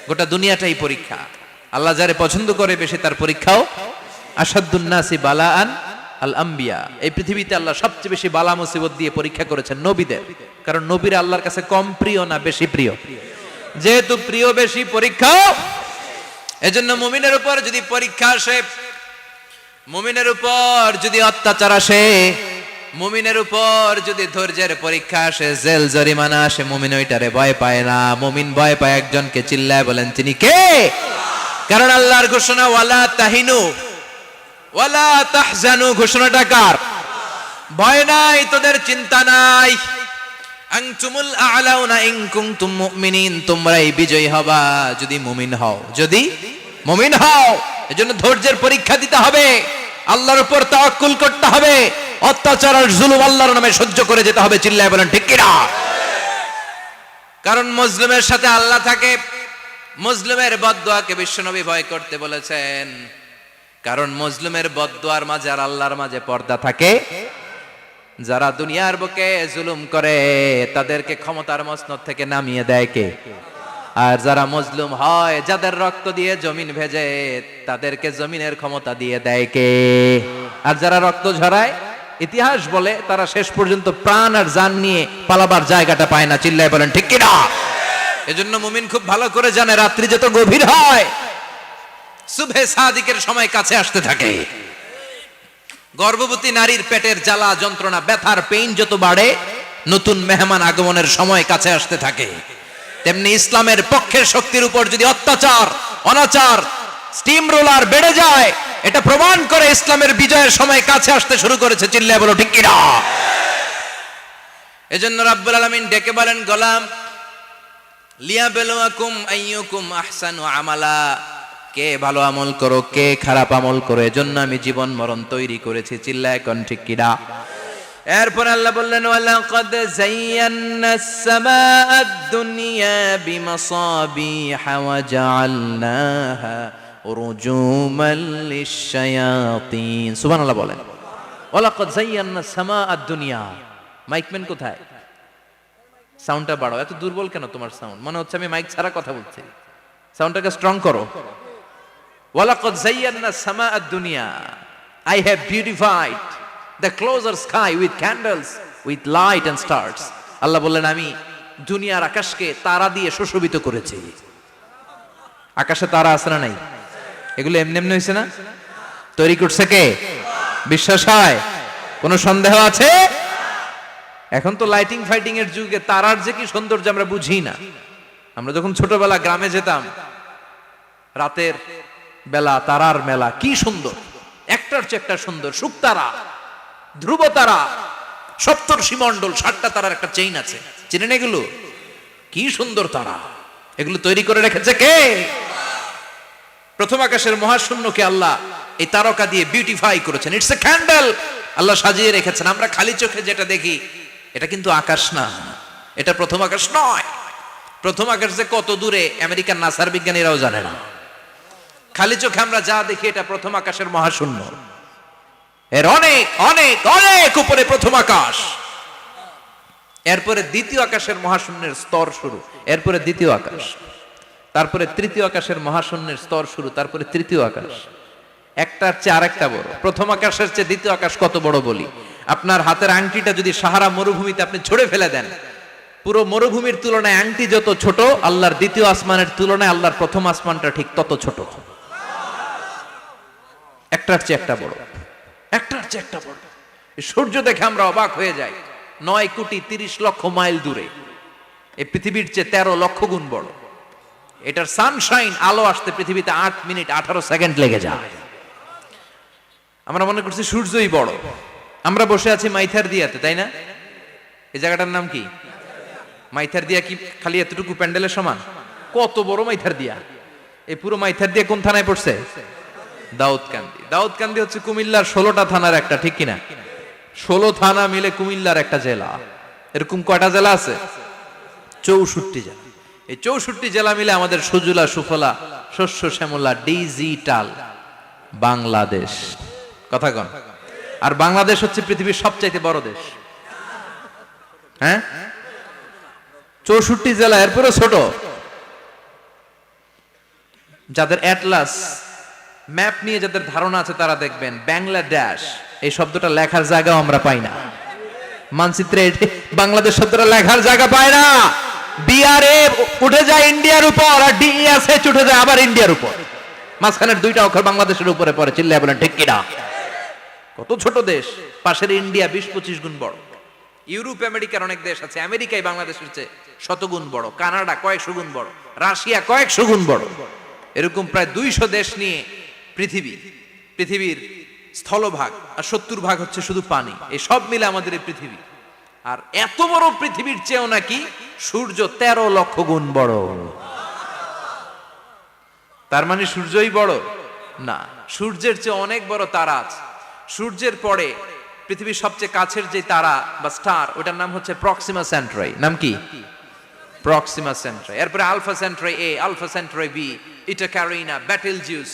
গোটা দুনিয়াটাই পরীক্ষা। আল্লাহ যারে পছন্দ করে বেশি তার পরীক্ষাও। আসাদুন নাসি বালাআন আল আম্বিয়া, এই পৃথিবীতে আল্লাহ সবচেয়ে বেশি বালা মুসিবত দিয়ে পরীক্ষা করেছেন নবীদের, কারণ নবীরা আল্লাহর কাছে কম প্রিয় না বেশি প্রিয়? যেহেতু প্রিয় বেশি, পরীক্ষা। এজন্য মুমিনের উপর যদি পরীক্ষা আসে, মুমিনের উপর যদি অত্যাচার আসে, মুমিনের উপর যদি ধৈর্যের পরীক্ষা আসে, জেল জরিমানা আসে, মুমিন ওইটারে ভয় পায় না। মুমিন ভয় পায় একজনকে, চিল্লায় বলেন তিনি কে? কারণ আল্লাহর ঘোষণা ওয়ালা তাহিনু ওয়ালা তাহজানু, ঘোষণাটা কার? ভয় নাই, তোদের চিন্তা নাই। আনতুমুল আ'লাউনা ইন কুনতুম মুমিনিন, তোমরাই বিজয়ী হবা যদি মুমিন হও, যদি মুমিন হও। এজন্য ধৈর্যের পরীক্ষা দিতে হবে, আল্লাহর উপর তাওয়াক্কুল করতে হবে, অত্যাচার আর জুলুম আল্লাহর নামে সহ্য করে যেতে হবে। চিল্লায় বলেন ঠিক কি না? কারণ মজলুমের সাথে আল্লাহ থাকে। মজলুমের বদদুয়াকে বিশ্বনবী ভয় করতে বলেছেন, কারণ মজলুমের বদদুয়ার মাঝে আর আল্লাহর মাঝে পর্দা থাকে। যারা দুনিয়ার বুকে জুলুম করে তাদেরকে ক্ষমতার মসনদ থেকে নামিয়ে দেয় কে? আর যারা মজলুম হয়, যাদের রক্ত দিয়ে জমিন ভেজে, তাদেরকে জমিনের ক্ষমতা দিয়ে দেয় কে? আর যারা রক্ত ঝরায়, ইতিহাস বলে তারা শেষ পর্যন্ত প্রাণ আর জান নিয়ে পালাবার জায়গাটা পায় না। চিল্লায় বলেন ঠিক কি না? এজন্য মুমিন খুব ভালো করে জানে, রাত্রি যত গভীর হয়, সুবহে সাদিকের সময় কাছে আসতে থাকে। গর্ভবতী নারীর পেটের জ্বালা যন্ত্রণা, ব্যথার পেইন যত বাড়ে, নতুন মেহমান আগমনের সময় কাছে আসতে থাকে। তেমনি ইসলামের পক্ষের শক্তির উপর যদি অত্যাচার, অনাচার, স্টিম রোলার বেড়ে যায়, এটা প্রমাণ করে ইসলামের বিজয়ের সময় কাছে আসতে শুরু করেছে। চিল্লায় বলো ঠিক কি না? এজন্য রাব্বুল আলামিন ডেকে বলেন, গোলাম লিয়াবলুয়াকুম আইয়ুকুম আহসানু আমালা, কে ভালো আমল করো, কে খারাপ আমল করো, এজন্য আমি জীবন মরণ তৈরি করেছি। চিল্লায় কোন ঠিক কি না? এরপর আল্লাহ বললেন, ওয়ালাকাদ যায়্যানাস সামাআদ দুনিয়া বিমাসাবিহা ওয়া জাআলনাহা রুজুমান লিশ-শায়াতিন। সুবহানাল্লাহ বলেন। ওয়ালাকাদ যায়্যানাস সামাআদ দুনিয়া। মাইকম্যান কোথায়? সাউন্ডটা বাড়াও। এত দুর্বল কেন তোমার সাউন্ড? মনে হচ্ছে আমি মাইক ছাড়া কথা বলছি। সাউন্ডটাকে স্ট্রং করো। ওয়ালাকাদ যায়্যানাস সামাআদ দুনিয়া, I have beautified the closer sky with candles, with light and stars. আল্লাহ বললেন, আমি দুনিয়ার আকাশকে তারা দিয়ে সুশোভিত করেছি। আকাশে তারা আছে না নাই? এগুলো এমনি এমনি হয়েছে না? তৈরি করছে কে? বিশ্বাস হয়? কোনো সন্দেহ আছে? এখন তো লাইটিং ফাইটিং এর যুগে তারার যে কি সৌন্দর্য আমরা বুঝি না। আমরা যখন ছোটবেলা গ্রামে যেতাম, রাতের বেলা তারার মেলা, কি সুন্দর, একটার চেয়ে একটা সুন্দর। শুকতারা, ধ্রুব তারা, সপ্তর্ষি মণ্ডল, 7টা তারার একটা চেইন আছে, চিনেন এগুলো? কি সুন্দর তারা! এগুলো তৈরি করে রেখেছে কে? প্রথম আকাশের মহাশূন্যকে আল্লাহ এই তারকা দিয়ে বিউটিফাই করেছেন। ইটস এ ক্যান্ডেল, আল্লাহ সাজিয়ে রেখেছেন। আমরা খালি চোখে যেটা দেখি, এটা কিন্তু আকাশ না, এটা প্রথম আকাশ নয়। প্রথম আকাশ যে কত দূরে আমেরিকার নাসার বিজ্ঞানীরাও জানে না। খালি চোখে আমরা যা দেখি, এটা প্রথম আকাশের মহাশূন্য। এর অনেক অনেক অনেক উপরে প্রথম আকাশ। এরপরে দ্বিতীয় আকাশের মহাশূন্যের স্তর শুরু, এরপরে দ্বিতীয় আকাশ, তারপরে তৃতীয় আকাশের মহাশূন্যের স্তর শুরু, তারপরে তৃতীয় আকাশ। একটার চেয়ে আরেকটা বড়। প্রথম আকাশের চেয়ে দ্বিতীয় আকাশ কত বড় বলি, আপনার হাতের আংটিটা যদি সাহারা মরুভূমিতে আপনি ছুঁড়ে ফেলে দেন, পুরো মরুভূমির তুলনায় আংটি যত ছোট, আল্লাহর দ্বিতীয় আসমানের তুলনায় আল্লাহর প্রথম আসমানটা ঠিক তত ছোট। একটার চেয়ে একটা বড়, একটার চেয়ে একটা বড়। সূর্য দেখে আমরা অবাক হয়ে যাই, 9,30,00,000 মাইল দূরে। এই পৃথিবীর চেয়ে 13 লক্ষ গুণ বড়। এটার সানশাইন, আলো আসতে পৃথিবীতে 8 মিনিট 18 সেকেন্ড লেগে যায়। আমরা মনে করছি সূর্যই বড়। আমরা বসে আছি মাইথার দিয়াতে, তাই না? এই জায়গাটার নাম কি? মাইথার দিয়া। কি খালি এতটুকু প্যান্ডেলের সমান? কত বড় মাইথার দিয়া! এই পুরো মাইথার দিয়া কোন থানায় পড়ছে? দাউদকান্দি। দাউদকান্দি হচ্ছে কুমিল্লার 16টা থানার একটা, ঠিক কিনা? 16 থানা মিলে কুমিল্লার একটা জেলা। এরকম কয়টা জেলা আছে? 64 জেলা। এই 64 জেলা মিলে আমাদের সুজলা সুফলা শস্য শ্যামলা ডিজিটাল বাংলাদেশ। কথা কন। আর বাংলাদেশ হচ্ছে পৃথিবীর সবচাইতে বড় দেশ। হ্যাঁ, 64 জেলা, এরপরে ছোট। যাদের অ্যাটলাস ম্যাপ নিয়ে যাদের ধারণা আছে তারা দেখবেন বাংলাদেশ এই শব্দটা লেখার জায়গাও আমরা পাই না। মানচিত্রে বাংলাদেশ শব্দটা লেখার জায়গা পায় না। বিআরএ উঠে যায় ইন্ডিয়ার উপর, আর ডিএসএচ উঠে যায় আবার ইন্ডিয়ার উপর। মাঝখানের দুইটা অক্ষর বাংলাদেশের উপরে পড়ে। চিল্লায় বলেন ঠিক কিনা? কত ছোট দেশ, পাশের ইন্ডিয়া 20-25 গুণ বড়। ইউরোপ আমেরিকার অনেক দেশ আছে, আমেরিকায় বাংলাদেশের চেয়ে শতগুণ বড়, কানাডা কয়েকশো গুণ বড়, রাশিয়া কয়েকশো গুণ বড়। এরকম প্রায় 200 দেশ নিয়ে পৃথিবীর স্থলভাগ, আর 70% হচ্ছে শুধু পানি। এই সব মিলে আমাদের এই পৃথিবী। আর এত বড় পৃথিবীর চেয়েও নাকি সূর্য 13 লক্ষ গুণ বড়। তার মানে সূর্যই বড় না, সূর্যের চেয়ে অনেক বড় তারা আছে। সূর্যের পরে পৃথিবীর সবচেয়ে কাছের যে তারা বা স্টার, ওটার নাম হচ্ছে প্রক্সিমা সেন্ট্রাই। নাম কি? প্রক্সিমা সেন্ট্রাই। এরপরে আলফা সেন্ট্রাই এ, আলফা সেন্ট্রাই বি, ইটা ক্যারিনা, বেটেলজিউস,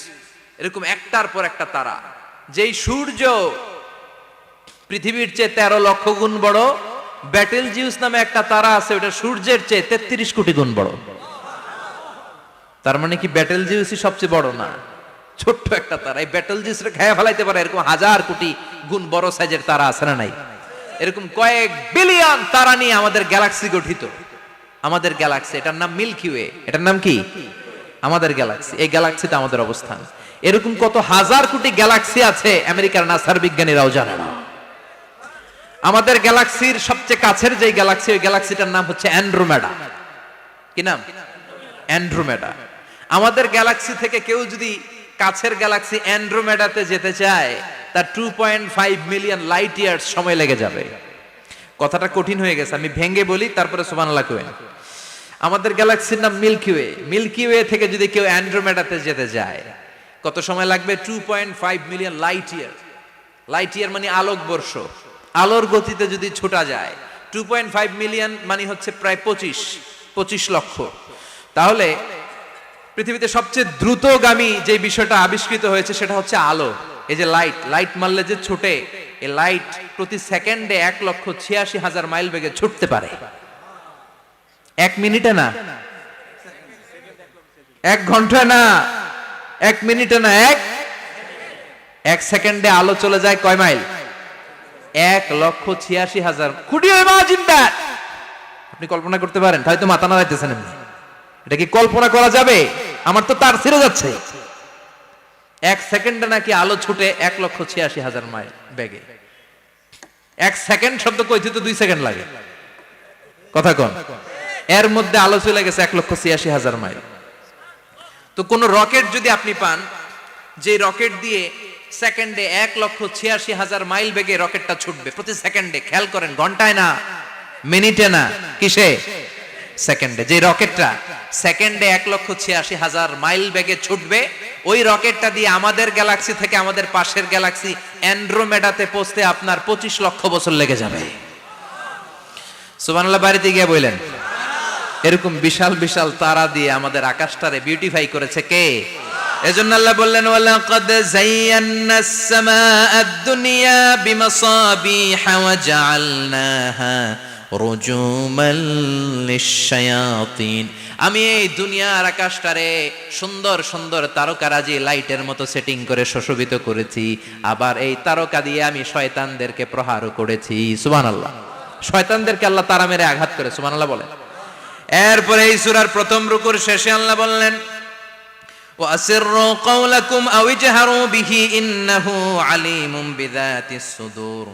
এরকম একটার পর একটা তারা। যেই সূর্য পৃথিবীর চেয়ে 13 লক্ষ গুণ বড়, বেটেলজিউস নামে একটা তারা আছে, ওটা সূর্যের চেয়ে 33 কোটি গুণ বড়। তার মানে কি বেটেলজিউসই সবচেয়ে বড় না? ছোট্ট একটা তারা। এই বেটেলজিউসরে খেয়ে ফেলাইতে পারে এরকম 1000 কোটি গুণ বড় সাইজের তারা আছে না নাই? এরকম কয়েক বিলিয়ন তারা নিয়ে আমাদের গ্যালাক্সি গঠিত। আমাদের গ্যালাক্সি, এটার নাম মিল্কি ওয়ে। এটার নাম কি? আমাদের গ্যালাক্সি। এই গ্যালাক্সিতে আমাদের অবস্থান। এরকম কত হাজার কোটি গ্যালাক্সি আছে আমেরিকার নাসার বিজ্ঞানীরাও জানে না। আমাদের গ্যালাক্সির সবচেয়ে কাছের যে গ্যালাক্সি, ওই গ্যালাক্সিটার নাম হচ্ছে অ্যান্ড্রোমেডা। কি নাম? অ্যান্ড্রোমেডা। আমাদের গ্যালাক্সি থেকে কেউ যদি কাছের গ্যালাক্সি অ্যান্ড্রোমেডাতে যেতে চায়, তার 2.5 মিলিয়ন লাইট ইয়ার্স সময় লেগে যাবে। কথাটা কঠিন হয়ে গেছে, আমি ভেঙে বলি, তারপরে সুবহানাল্লাহ কইবেন। আমাদের গ্যালাক্সির নাম মিল্কি ওয়ে। মিল্কি ওয়ে থেকে যদি কেউ অ্যান্ড্রোমেডাতে যেতে যায়, কত সময় লাগবে? 2.5 million light year. Light year মানে আলোকবর্ষ। আলোর গতিতে যদি ছোটা যায়, 2.5 মিলিয়ন মানে হচ্ছে প্রায় 25 লক্ষ। তাহলে পৃথিবীতে সবচেয়ে দ্রুতগামী যে বিষয়টা আবিষ্কৃত হয়েছে সেটা হচ্ছে আলো। এই যে লাইট মারলে যে ছোটে, এই লাইট প্রতি সেকেন্ডে 1,86,000 মাইল বেগে ছুটতে পারে। 1 মিনিটে না, 1 ঘন্টা না, 1 মিনিটে না, 1 সেকেন্ডে আলো চলে যায় কয় mile? 1,86,000। Could you imagine that? আপনি কল্পনা করতে পারেন? হয়তো মাথা নাড়াইতেছেন এমনি। এটা কি কল্পনা করা যাবে? আমার তো তার ছিঁড়ে যাচ্ছে। 1 সেকেন্ডে নাকি আলো ছুটে 1,86,000 মাইল বেগে। 1 সেকেন্ড শব্দ কইতে তো 2 সেকেন্ড লাগে। কথা কোন? এর মধ্যে আলো চলে গেছে 1,86,000 মাইল। তো কোন রকেট যদি আপনি পান, যে রকেট দিয়ে সেকেন্ডে 1,86,000 মাইল বেগে রকেটটা ছুটবে প্রতি সেকেন্ডে, খেয়াল করেন, ঘন্টায় না, মিনিটে না, কিসে? সেকেন্ডে। যে রকেটটা সেকেন্ডে 1,86,000 মাইল বেগে ছুটবে, ওই রকেটটা দিয়ে আমাদের গ্যালাক্সি থেকে আমাদের পাশের গ্যালাক্সি অ্যান্ড্রোমেডাতে পৌঁছতে আপনার 25 লক্ষ বছর লেগে যাবে। সুবহানাল্লাহ বাড়িতে গিয়ে বললেন। এরকম বিশাল বিশাল তারা দিয়ে আমাদের আকাশটারে বিউটিফাই করেছে কে? এজন্য আল্লাহ বললেন, ওয়ালাকাদ যায়্যানাস সামাআদ দুনিয়া বিমাসাবিহা ওয়া জাআলনাহা রুজুমাল লিশ-শায়াতিন। আমি এই দুনিয়ার আকাশটারে সুন্দর সুন্দর তারকারাজি লাইটের মতো সেটিং করে সুশোভিত করেছি। আবার এই তারকা দিয়ে আমি শয়তানদেরকে প্রহারও করেছি। সুবহানাল্লাহ। শয়তানদেরকে আল্লাহ তারা মেরে আঘাত করে। সুবহানাল্লাহ বলেন। এরপরে এই সূরার প্রথম রুকুর শেষে আল্লাহ বললেন, ওয়াসিররু কাওলাকুম আও ইজহারু বিহি ইন্নাহু আলিমুম বিযাতিস সুদূর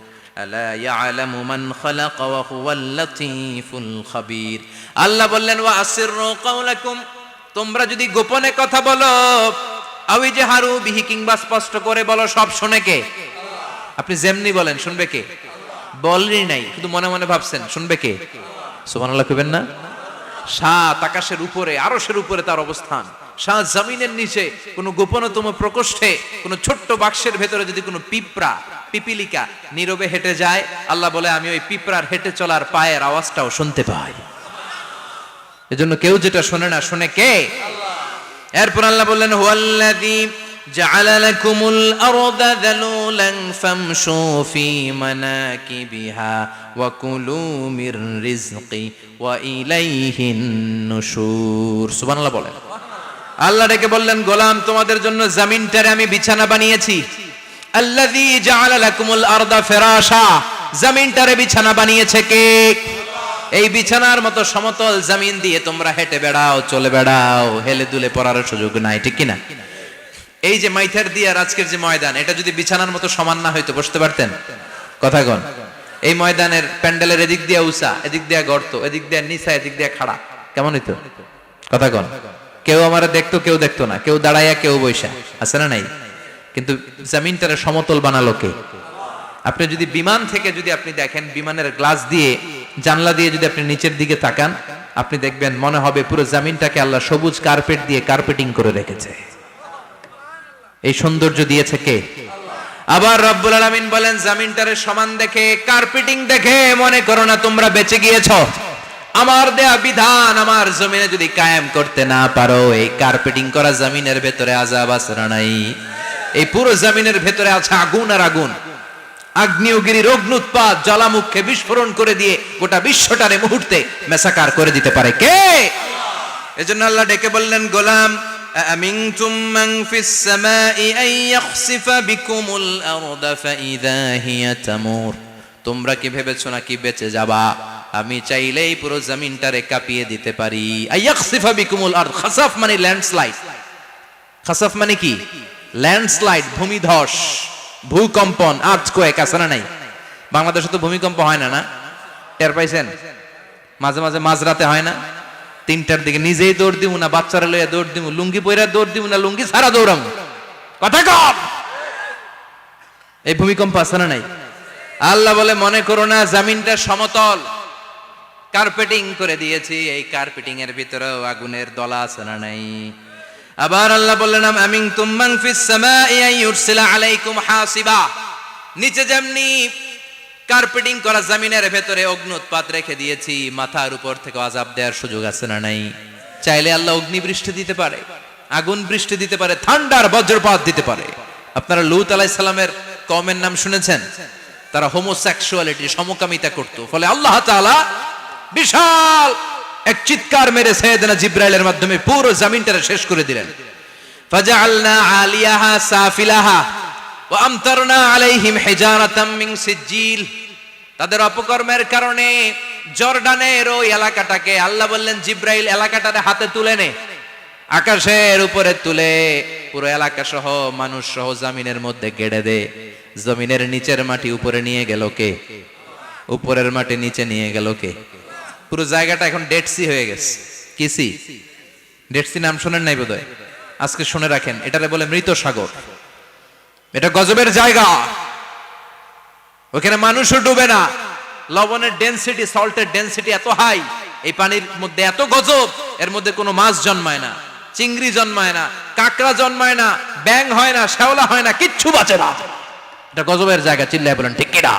আলা ইয়ালামু মান খালাকা ওয়া হুয়াল লাতীফুল খাবীর। আল্লাহ বললেন, ওয়াসিররু কাওলাকুম, তোমরা যদি গোপনে কথা বলো, আও ইজহারু বিহি, কিংবা স্পষ্ট করে বলো, সব শুনে কে? আপনি যেমনি বলেন শুনবে কে? বলেনই নাই, শুধু মনে মনে ভাবছেন, শুনবে কে? সুবহানাল্লাহ কইবেন না? সাত আকাশের উপরে, আরশের উপরে তার অবস্থান, সাত জমিনের নিচে কোন গোপনতম প্রকোষ্ঠে, কোন ছোট্ট বাক্সের ভেতরে যদি কোনো পিপিলিকা নীরবে হেঁটে যায়, আল্লাহ বলে আমি ওই পিঁপড়ার হেঁটে চলার পায়ের আওয়াজটাও শুনতে পাই। এজন্য কেউ যেটা শোনে না, শুনে কে? এরপর আল্লাহ বললেন, হুয়াল্লাযী জাআলা লাকুমুল আরদা যালুলান ফামশু ফি মানাকিবিহা ওয়া কুলু মির রিজকি ওয়া ইলাইহিন নুশুর। সুবহানাল্লাহ বলেন। আল্লাহ ডেকে বললেন, গোলাম তোমাদের জন্য জমিনটারে আমি বিছানা বানিয়েছি। আল্লাযী জাআলা লাকুমুল আরদা ফিরাশা, জমিনটারে বিছানা বানিয়েছে কে? এই বিছানার মতো সমতল জমিন দিয়ে তোমরা হেঁটে বেড়াও, চলে বেড়াও, হেলে দুলে পড়ার সুযোগ নাই, ঠিক কিনা? এই যে মাইথার দিয়ে আর আজকের যে ময়দান, এটা যদি বিছানার মতো সমান না হইতো বসতে পারতেন? কথা কন। এই ময়দানের প্যান্ডেলের এদিক দিয়ে উঁচা, এদিক দিয়ে গর্ত, এদিক দিয়ে নিচা, এদিক দিয়ে খাড়া, কেমন হইতো? কথা কন। কেউ আমারে দেখতো, কেউ দেখতো না, কেউ দাঁড়াইয়া, কেউ বৈশা, আছে না নাই? কিন্তু জমিনটারে সমতল বানালো কে? আপনি যদি বিমান থেকে যদি আপনি দেখেন, বিমানের গ্লাস দিয়ে, জানলা দিয়ে যদি আপনি নিচের দিকে তাকান, আপনি দেখবেন মনে হবে পুরো জমিনটাকে আল্লাহ সবুজ কার্পেট দিয়ে কার্পেটিং করে রেখেছে। এই সৌন্দর্য দিয়েছে কে? আবার রব্বুল আলামিন বলেন, জমিনটারে সমান দেখে, কার্পেটিং দেখে মনে করো না তোমরা বেঁচে গিয়েছো। আমার দেয়া বিধান আমার জমিনে যদি কায়েম করতে না পারো, এই কার্পেটিং করা জমিনের ভেতরে আযাব আছে না নাই? এই পুরো জমিনের ভেতরে আছে আগুন আর আগুন। আগ্নেয়গিরির অগ্নুৎপাত জ্বালামুখে বিস্ফোরণ করে দিয়ে গোটা বিশ্বটারে মুহূর্তে মেসাকার করে দিতে পারে কে? এজন্য আল্লাহ ডেকে বললেন, গোলাম আমিনতুম মান ফিস সামাই আন ইয়াখসিফা বিকুমুল আরদা ফাইযা হিয়া তামুর, তোমরা কি ভেবেছো নাকি বেঁচে যাবা? আমি চাইলেই পুরো জমিনটারে কাঁপিয়ে দিতে পারি। আন ইয়াখসিফা বিকুমুল আরদ, খাসাফ মানে ল্যান্ডস্লাইড। খাসাফ মানে কি? ল্যান্ডস্লাইড, ভূমিধস, ভূকম্পন, আর্থকোয়েক, আছে না নাই? বাংলাদেশে তো ভূমিকম্প হয় না, না? টের পাইছেন? মাঝে মাঝে মাঝরাতে হয় না? 3টার দিকে নিজেই দৌড় দিব না বাচ্চারা লইয়া দৌড় দিব, লুঙ্গি পইরা দৌড় দিব না লুঙ্গি ছাড়া দৌড়াম, কথা কম। এই ভূমিকম্প আছে না নাই? আল্লাহ বলে, মনে করো না জমিনটা সমতল, কার্পেটিং করে দিয়েছি, এই কার্পেটিং এর ভিতরেও আগুনের দলা আছে না নাই? আবার আল্লাহ বললেন, আমিনতুম মান ফিস সামাই আন ইউরসিলা আলাইকুম হাসিবা, নিচে যেমনি কার্পেটিং করা জমিনের ভেতরে অগ্নুৎপাত রেখে দিয়েছি, মাথার উপর থেকে আযাব দেওয়ার সুযোগ আছে না নাই? চাইলে আল্লাহ অগ্নি বৃষ্টি দিতে পারে, আগুন বৃষ্টি দিতে পারে, ঠান্ডার বজ্রপাত দিতে পারে। আপনারা লূত আলাইহিস সালামের কওমের নাম শুনেছেন? তারা হোমোসেক্সুয়ালিটি, সমকামিতা করত, ফলে আল্লাহ তাআলা বিশাল এক চিৎকার মেরে সাইয়েদনা জিবরাইলের মাধ্যমে পুরো জমিনটারে শেষ করে দিলেন। ফাজআলনা আলিয়াহা সাফিলাহা ওয়া আমতারনা আলাইহিম হিজারাতাম মিন সিজিল, তাদের অপকর্মের কারণে জর্ডানের ওই এলাকাটাকে আল্লাহ বললেন, জিবরাইল এলাকাটারে হাতে তুলে নে, আকাশের উপরে তুলে পুরো এলাকা সহ মানুষ সহ জমিনের মধ্যে গেড়ে দে। জমিনের নিচের মাটি উপরে নিয়ে গেল কে? উপরের মাটি নিচে নিয়ে গেল কে? পুরো জায়গাটা এখন ডেড সি হয়ে গেছে। কি সি? ডেড সি নাম শোনেন নাই বোধহয়? আজকে শুনে রাখেন, এটারে বলে মৃত সাগর। এটা গজবের জায়গা, ওখানে মানুষও ডুবে না। লবণের ডেনসিটি, সল্টের ডেনসিটি এত হাই, এই পানির মধ্যে এত গজব, এর মধ্যে কোনো মাছ জন্মায় না, চিংড়ি জন্মায় না, কাঁকড়া জন্মায় না, ব্যাং হয় না, শ্যাওলা হয় না, কিচ্ছু বাঁচে না। এটা গজবের জায়গা। চিল্লায় বলেন ঠিক কিনা?